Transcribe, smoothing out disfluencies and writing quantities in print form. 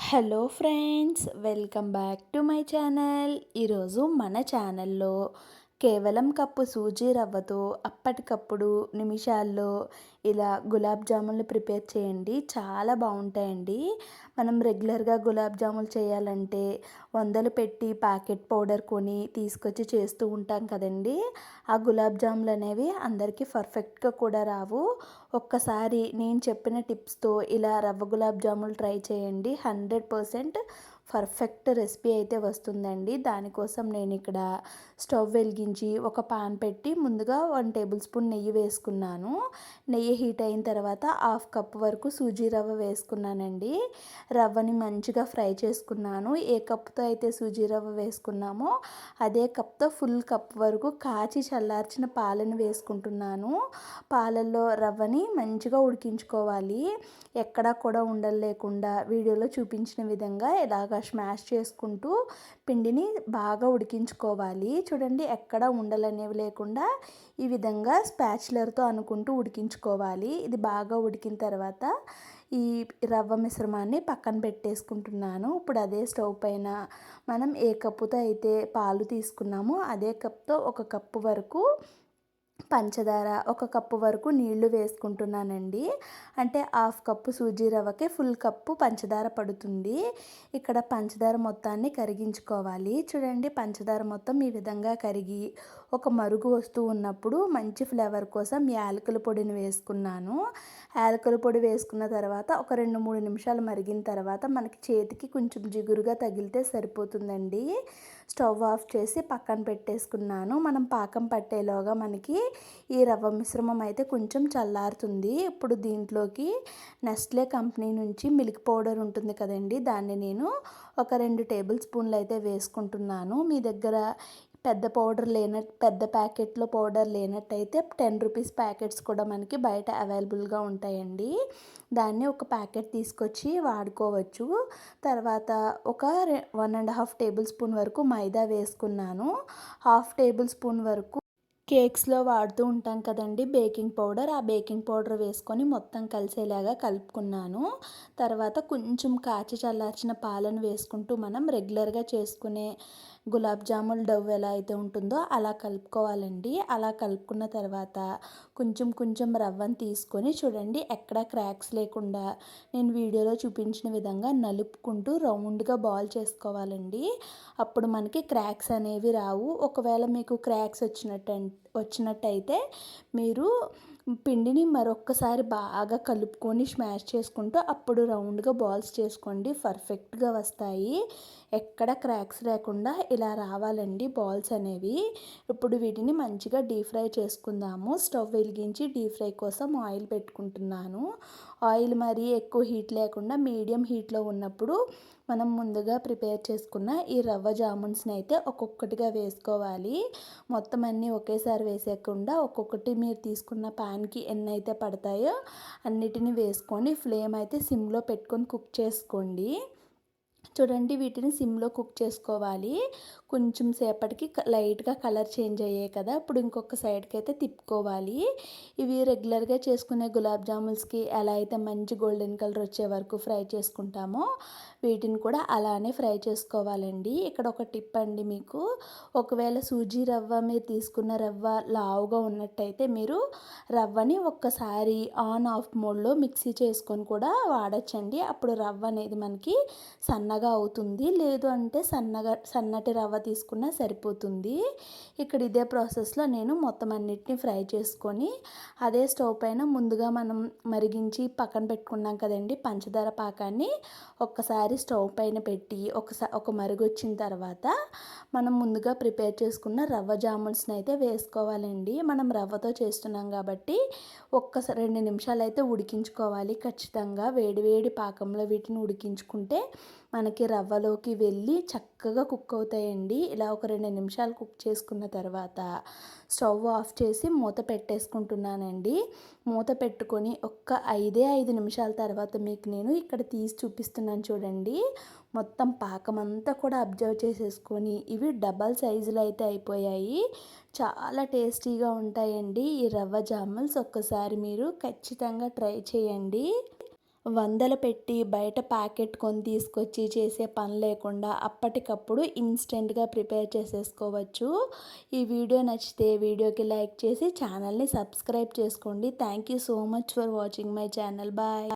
Hello friends, welcome back to my channel. ఈరోజు మన ఛానల్లో కేవలం కప్పు సూజీ రవ్వతో అప్పటికప్పుడు నిమిషాల్లో ఇలా గులాబ్ జామున్లు ప్రిపేర్ చేయండి. చాలా బాగుంటాయండి. మనం రెగ్యులర్గా గులాబ్ జాములు చేయాలంటే వందలు పెట్టి ప్యాకెట్ పౌడర్ కొని తీసుకొచ్చి చేస్తూ ఉంటాం కదండి. ఆ గులాబ్ జాములు అనేవి అందరికీ పర్ఫెక్ట్గా కూడా రావు. ఒక్కసారి నేను చెప్పిన టిప్స్తో ఇలా రవ్వ గులాబ్ జాములు ట్రై చేయండి. 100% పర్ఫెక్ట్ రెసిపీ అయితే వస్తుందండి. దానికోసం నేను ఇక్కడ స్టవ్ వెలిగించి ఒక పాన్ పెట్టి ముందుగా 1 టేబుల్ స్పూన్ నెయ్యి వేసుకున్నాను. నెయ్యి హీట్ అయిన తర్వాత హాఫ్ కప్ వరకు సూజీ రవ్వ వేసుకున్నానండి. రవ్వని మంచిగా ఫ్రై చేసుకున్నాను. ఏ కప్తో అయితే సూజీ రవ్వ వేసుకున్నామో అదే కప్తో ఫుల్ కప్ వరకు కాచి చల్లార్చిన పాలను వేసుకుంటున్నాను. పాలల్లో రవ్వని మంచిగా ఉడికించుకోవాలి. ఎక్కడా కూడా ఉండలు లేకుండా వీడియోలో చూపించిన విధంగా ఇలాగ స్మాష్ చేసుకుంటూ పిండిని బాగా ఉడికించుకోవాలి. చూడండి, ఎక్కడ ఉండలనేవి లేకుండా ఈ విధంగా స్పాచులర్తో అనుకుంటూ ఉడికించుకోవాలి. ఇది బాగా ఉడికిన తర్వాత ఈ రవ్వ మిశ్రమాన్ని పక్కన పెట్టేసుకుంటున్నాను. ఇప్పుడు అదే స్టవ్ పైన మనం ఏ కప్పుతో అయితే పాలు తీసుకున్నామో అదే కప్తో 1 కప్పు వరకు పంచదార, 1 కప్పు వరకు నీళ్లు వేసుకుంటున్నానండి. అంటే హాఫ్ కప్పు సూజీ రవ్వకి ఫుల్ కప్పు పంచదార పడుతుంది. ఇక్కడ పంచదార మొత్తాన్ని కరిగించుకోవాలి. చూడండి, పంచదార మొత్తం ఈ విధంగా కరిగి ఒక మరుగు వస్తూ ఉన్నప్పుడు మంచి ఫ్లేవర్ కోసం యాలకుల పొడిని వేసుకున్నాను. యాలకుల పొడి వేసుకున్న తర్వాత ఒక 2-3 నిమిషాలు మరిగిన తర్వాత మనకి చేతికి కొంచెం జిగురుగా తగిలితే సరిపోతుందండి. స్టవ్ ఆఫ్ చేసి పక్కన పెట్టేసుకున్నాను. మనం పాకం పట్టేలోగా మనకి ఈ రవ్వ మిశ్రమం అయితే కొంచెం చల్లారుతుంది. ఇప్పుడు దీంట్లోకి నెస్లే కంపెనీ నుంచి మిల్క్ పౌడర్ ఉంటుంది కదండి, దాన్ని నేను ఒక 2 టేబుల్ స్పూన్లు అయితే వేసుకుంటున్నాను. మీ దగ్గర పెద్ద ప్యాకెట్లో పౌడర్ లేనట్టయితే 10 రూపీస్ ప్యాకెట్స్ కూడా మనకి బయట అవైలబుల్గా ఉంటాయండి. దాన్ని ఒక ప్యాకెట్ తీసుకొచ్చి వాడుకోవచ్చు. తర్వాత ఒక 1.5 టేబుల్ స్పూన్ వరకు మైదా వేసుకున్నాను. హాఫ్ టేబుల్ స్పూన్ వరకు కేక్స్లో వాడుతూ ఉంటాం కదండి బేకింగ్ పౌడర్, ఆ బేకింగ్ పౌడర్ వేసుకొని మొత్తం కలిసేలాగా కలుపుకున్నాను. తర్వాత కొంచెం కాచి చల్లార్చిన పాలను వేసుకుంటూ మనం రెగ్యులర్గా చేసుకునే గులాబ్ జామున్ డవ్ ఎలా అయితే ఉంటుందో అలా కలుపుకోవాలండి. అలా కలుపుకున్న తర్వాత కొంచెం కొంచెం రవ్వను తీసుకొని చూడండి, ఎక్కడ క్రాక్స్ లేకుండా నేను వీడియోలో చూపించిన విధంగా నలుపుకుంటూ రౌండ్గా బాల్ చేసుకోవాలండి. అప్పుడు మనకి క్రాక్స్ అనేవి రావు. ఒకవేళ మీకు క్రాక్స్ వచ్చినట్టయితే మీరు పిండిని మరొక్కసారి బాగా కలుపుకొని స్మాష్ చేసుకుంటూ అప్పుడు రౌండ్గా బాల్స్ చేసుకోండి. పర్ఫెక్ట్గా వస్తాయి. ఎక్కడ క్రాక్స్ లేకుండా ఇలా రావాలండి బాల్స్ అనేవి. ఇప్పుడు వీటిని మంచిగా డీప్ ఫ్రై చేసుకుందాము. స్టవ్ వెలిగించి డీప్ ఫ్రై కోసం ఆయిల్ పెట్టుకుంటున్నాను. ఆయిల్ మరీ ఎక్కువ హీట్ లేకుండా మీడియం హీట్లో ఉన్నప్పుడు మనం ముందుగా ప్రిపేర్ చేసుకున్న ఈ రవ్వ జామున్స్ని అయితే ఒక్కొక్కటిగా వేసుకోవాలి. మొత్తం అన్నీ ఒకేసారి వేసేయకుండా ఒక్కొక్కటి మీరు తీసుకున్న ప్యాన్కి ఎన్ని అయితే పడతాయో అన్నిటిని వేసుకొని ఫ్లేమ్ అయితే సిమ్లో పెట్టుకొని కుక్ చేసుకోండి. చూడండి, వీటిని సిమ్లో కుక్ చేసుకోవాలి. కొంచెం సేపటికి లైట్గా కలర్ చేంజ్ అయ్యాయి కదా, ఇప్పుడు ఇంకొక సైడ్కి అయితే తిప్పుకోవాలి. ఇవి రెగ్యులర్గా చేసుకునే గులాబ్ జామున్స్కి ఎలా అయితే మంచి గోల్డెన్ కలర్ వచ్చే వరకు ఫ్రై చేసుకుంటామో వీటిని కూడా అలానే ఫ్రై చేసుకోవాలండి. ఇక్కడ ఒక టిప్ అండి మీకు, ఒకవేళ సూజీ రవ్వ మీరు తీసుకున్న రవ్వ లావుగా ఉన్నట్టయితే మీరు రవ్వని ఒక్కసారి ఆన్ ఆఫ్ మోడ్లో మిక్సీ చేసుకొని కూడా వాడచ్చండి. అప్పుడు రవ్వ అనేది మనకి సన్నగా అవుతుంది. లేదు అంటే సన్నటి రవ్వ తీసుకున్నా సరిపోతుంది. ఇక్కడ ఇదే ప్రాసెస్లో నేను మొత్తం అన్నిటిని ఫ్రై చేసుకొని అదే స్టవ్ పైన ముందుగా మనం మరిగించి పక్కన పెట్టుకున్నాం కదండి పంచదార పాకాన్ని ఒక్కసారి స్టవ్ పైన పెట్టి ఒక మరుగు వచ్చిన తర్వాత మనం ముందుగా ప్రిపేర్ చేసుకున్న రవ్వ జామున్స్ని అయితే వేసుకోవాలండి. మనం రవ్వతో చేస్తున్నాం కాబట్టి 2 నిమిషాలు అయితే ఉడికించుకోవాలి ఖచ్చితంగా. వేడివేడి పాకంలో వీటిని ఉడికించుకుంటే మనకి రవ్వలోకి వెళ్ళి చక్కగా కుక్ అవుతాయండి. ఇలా ఒక 2 నిమిషాలు కుక్ చేసుకున్న తర్వాత స్టవ్ ఆఫ్ చేసి మూత పెట్టేసుకుంటున్నానండి. మూత పెట్టుకొని ఒక్క 5 నిమిషాల తర్వాత మీకు నేను ఇక్కడ తీసి చూపిస్తున్నాను చూడండి. మొత్తం పాకం అంతా కూడా అబ్జర్వ్ చేసేసుకొని ఇవి డబల్ సైజులో అయితే అయిపోయాయి. చాలా టేస్టీగా ఉంటాయండి ఈ రవ్వ జామున్స్. ఒక్కసారి మీరు ఖచ్చితంగా ట్రై చేయండి. వందలు పెట్టి బయట ప్యాకెట్ కొని తీసుకొచ్చి చేసే పని లేకుండా అప్పటికప్పుడు ఇన్స్టెంట్‌గా ప్రిపేర్ చేసేసుకోవచ్చు. ఈ వీడియో నచ్చితే వీడియోకి లైక్ చేసి ఛానల్‌ని సబ్స్క్రైబ్ చేసుకోండి. Thank you so much for watching my channel. Bye.